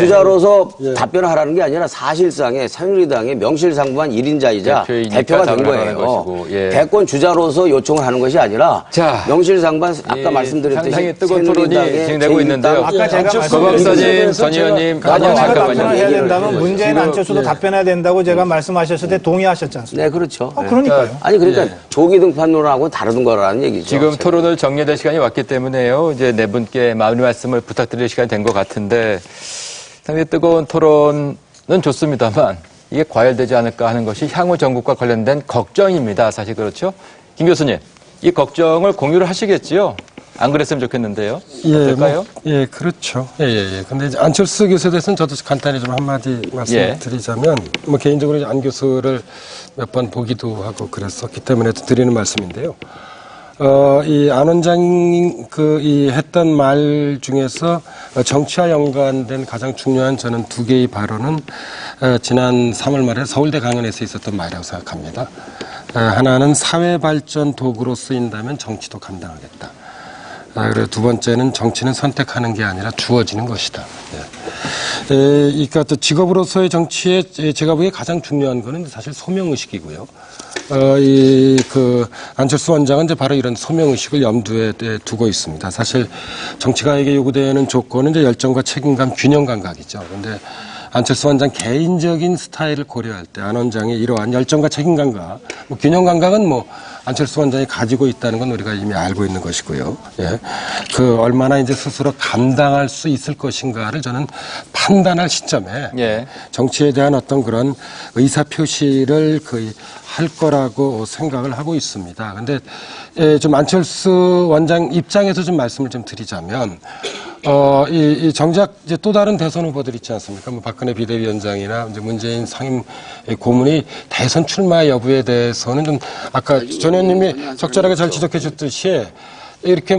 주자로서 답변을 하라는 게 아니라 사실상의 새누리당의 명실상부한 1인자이자 대표가 된 거예요. 대권 주자로서 요청을 하는 것이 아니라 명실상부한 아까 말씀드렸듯이 상당히 뜨거운 토론이 진행되고 있는데요. 아까 제가 박사님, 전 의원님, 답변을 해야 된다면 문재인 안철수도 답변해야 된다고 제가 말씀하셨을 때 동의하셨지 않습니까? 네, 그렇죠. 그러니까요. 아니 그러니까 조기 등판론하고 다른 거라는 얘기죠. 지금 토론을 정리될 시간이 왔기 때문에요. 이제 네 분께 마무리 말씀을 부탁드릴 시간이 된 것 같은데 상당히 뜨거운 토론은 좋습니다만 이게 과열되지 않을까 하는 것이 향후 정국과 관련된 걱정입니다. 사실 그렇죠? 김 교수님, 이 걱정을 공유를 하시겠지요? 안 그랬으면 좋겠는데요. 어떨까요? 그렇죠. 근데 이제 안철수 교수에 대해서는 저도 간단히 좀 한마디 말씀드리자면, 개인적으로 안 교수를 몇 번 보기도 하고 그랬었기 때문에 드리는 말씀인데요. 이 안 원장이 했던 말 중에서 정치와 연관된 가장 중요한 저는 두 개의 발언은 지난 3월 말에 서울대 강연에서 있었던 말이라고 생각합니다. 하나는 사회 발전 도구로 쓰인다면 정치도 감당하겠다. 그리고 두 번째는 정치는 선택하는 게 아니라 주어지는 것이다. 그러니까 또 직업으로서의 정치에 제가 보기에 가장 중요한 거는 사실 소명의식이고요. 안철수 원장은 이제 바로 이런 소명의식을 염두에 두고 있습니다. 사실 정치가에게 요구되는 조건은 이제 열정과 책임감, 균형 감각이죠. 근데 안철수 원장 개인적인 스타일을 고려할 때 안 원장의 이러한 열정과 책임감과 균형 감각은 안철수 원장이 가지고 있다는 건 우리가 이미 알고 있는 것이고요. 얼마나 이제 스스로 감당할 수 있을 것인가를 저는 판단할 시점에 정치에 대한 어떤 그런 의사 표시를 거의 할 거라고 생각을 하고 있습니다. 근데 좀 안철수 원장 입장에서 좀 말씀을 좀 드리자면 정작 이제 또 다른 대선 후보들 있지 않습니까? 박근혜 비대위원장이나 이제 문재인 상임 고문이 대선 출마 여부에 대해서는 좀 아까 전 의원님이 적절하게 잘 지적해 주셨듯이 이렇게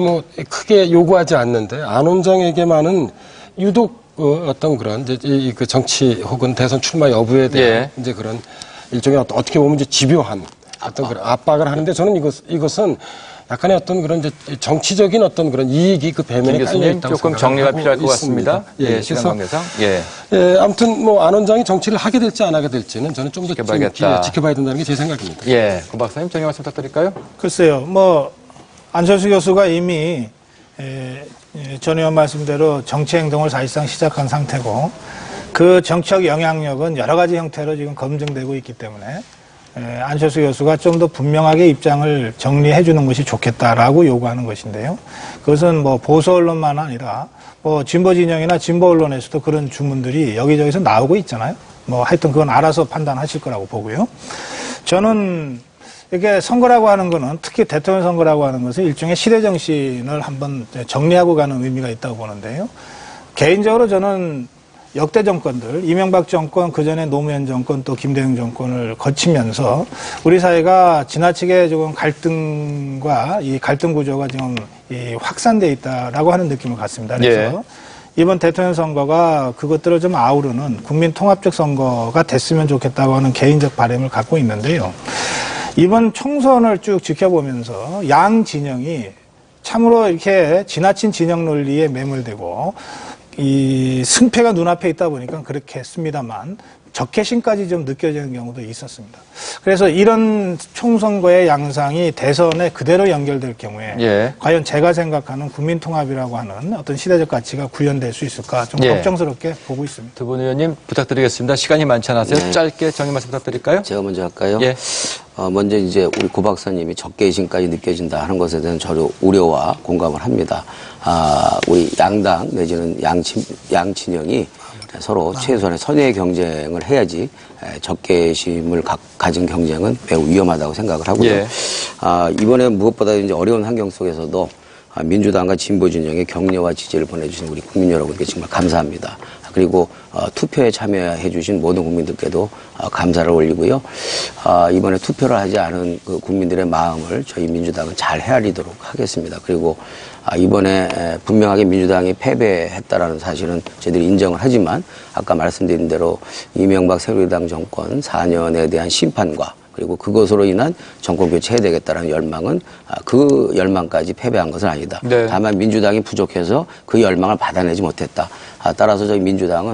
크게 요구하지 않는데 안 원장에게만은 유독 어떤 그런 이제 그 정치 혹은 대선 출마 여부에 대한 이제 그런 일종의 어떻게 보면 이제 집요한 어떤 그런 압박을 하는데 저는 이것은 약간의 어떤 그런 이제 정치적인 어떤 그런 이익이 그 배면에 깔려 있다고 조금 정리가 필요할 것 같습니다. 시간 관계상. 아무튼 안 원장이 정치를 하게 될지 안 하게 될지는 저는 좀 더 지켜봐야 된다는 게 제 생각입니다. 고 박사님 정리 말씀 부탁드릴까요? 글쎄요. 안철수 교수가 이미 전 의원 말씀대로 정치 행동을 사실상 시작한 상태고 그 정치적 영향력은 여러 가지 형태로 지금 검증되고 있기 때문에 안철수 교수가 좀 더 분명하게 입장을 정리해 주는 것이 좋겠다라고 요구하는 것인데요. 그것은 보수 언론만 아니라 진보 진영이나 진보 언론에서도 그런 주문들이 여기저기서 나오고 있잖아요. 하여튼 그건 알아서 판단하실 거라고 보고요. 저는 이렇게 선거라고 하는 거는 특히 대통령 선거라고 하는 것은 일종의 시대 정신을 한번 정리하고 가는 의미가 있다고 보는데요. 개인적으로 저는 역대 정권들, 이명박 정권, 그전에 노무현 정권, 또 김대중 정권을 거치면서 우리 사회가 지나치게 조금 갈등과 이 갈등 구조가 지금 확산되어 있다라고 하는 느낌을 갖습니다. 그래서 이번 대통령 선거가 그것들을 좀 아우르는 국민 통합적 선거가 됐으면 좋겠다고 하는 개인적 바람을 갖고 있는데요. 이번 총선을 쭉 지켜보면서 양 진영이 참으로 이렇게 지나친 진영 논리에 매몰되고 이 승패가 눈앞에 있다 보니까 그렇게 했습니다만 적개심까지 좀 느껴지는 경우도 있었습니다. 그래서 이런 총선거의 양상이 대선에 그대로 연결될 경우에 과연 제가 생각하는 국민통합이라고 하는 어떤 시대적 가치가 구현될 수 있을까 좀 걱정스럽게 보고 있습니다. 두 분 의원님 부탁드리겠습니다. 시간이 많지 않아서요. 짧게 정리 말씀 부탁드릴까요? 제가 먼저 할까요? 먼저 이제 우리 고 박사님이 적개심까지 느껴진다 하는 것에 대한 저도 우려와 공감을 합니다. 우리 양당 내지는 양 진영이 서로 최소한의 선의의 경쟁을 해야지 적개심을 가진 경쟁은 매우 위험하다고 생각을 하고요. 이번에 무엇보다 이제 어려운 환경 속에서도 민주당과 진보 진영의 격려와 지지를 보내주신 우리 국민 여러분께 정말 감사합니다. 그리고 투표에 참여해 주신 모든 국민들께도 감사를 올리고요. 이번에 투표를 하지 않은 그 국민들의 마음을 저희 민주당은 잘 헤아리도록 하겠습니다. 그리고 이번에 분명하게 민주당이 패배했다라는 사실은 저희들이 인정을 하지만 아까 말씀드린 대로 이명박 새누리당 정권 4년에 대한 심판과 그리고 그것으로 인한 정권 교체해야 되겠다는 열망은 그 열망까지 패배한 것은 아니다. 다만 민주당이 부족해서 그 열망을 받아내지 못했다. 따라서 저희 민주당은